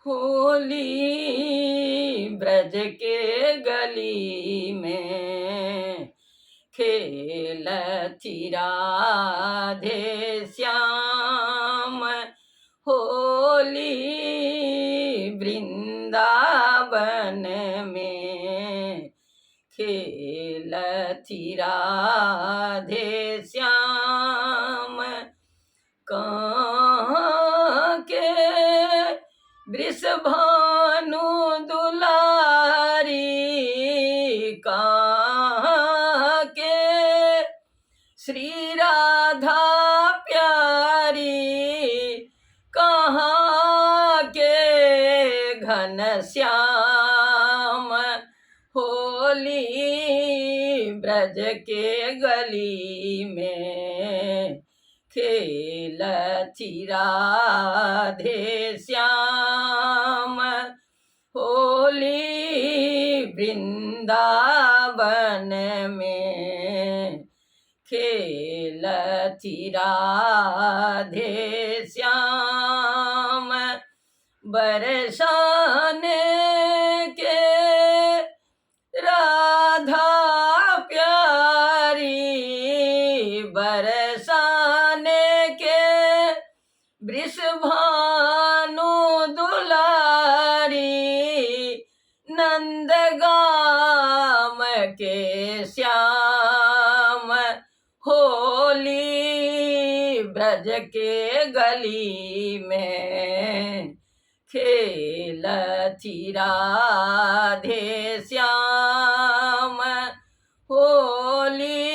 होली ब्रज के गली में खेलती राधे श्याम। होली वृंदावन में खेलती राधे श्याम। कहाँ के वृषभानु दुलारी, कहाँ के श्री राधा प्यारी, कहाँ के घन श्याम। होली ब्रज के गली में खेलती राधे श्याम। होली वृंदावन में खेलती राधे श्याम। बरसाने के राधा प्यारी, बरसाने के वृषभानु दुलारी, नंदगाम के श्याम। होली ब्रज के गली में खेलती राधे श्याम। होली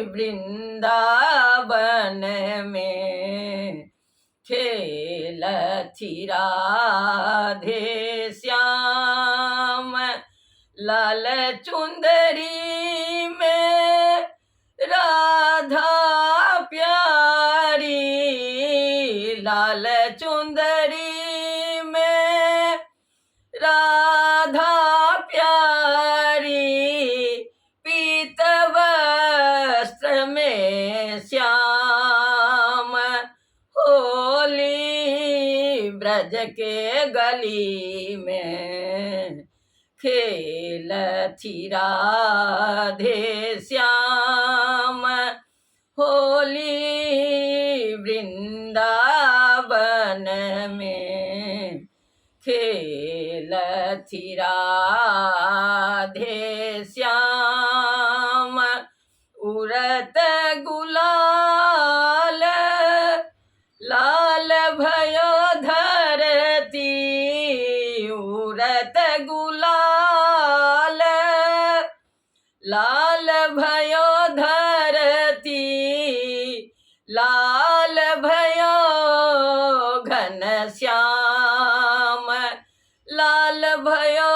वृंदावन में खेलती राधे श्याम। लाल चुंदरी में राधा प्यारी, लाल चुंदरी में राधा प्यारी, पीत वस्त्र में श्याम। होली ब्रज के गली में खेलती राधे श्याम। होली वृंदावन में खेलती राधे श्याम। उड़त गुलाल लाल भयो धरती, उड़त गुलाल लाल भयो धरती, लाल भयो घन श्याम, लाल भयो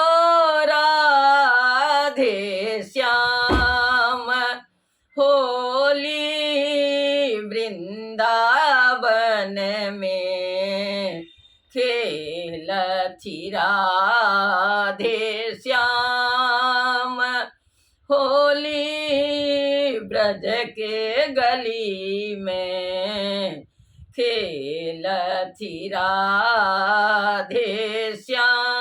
राधे श्याम। होली वृंदावन में खेलती राधे श्याम। होली ब्रज के गली में खेलती राधे श्याम।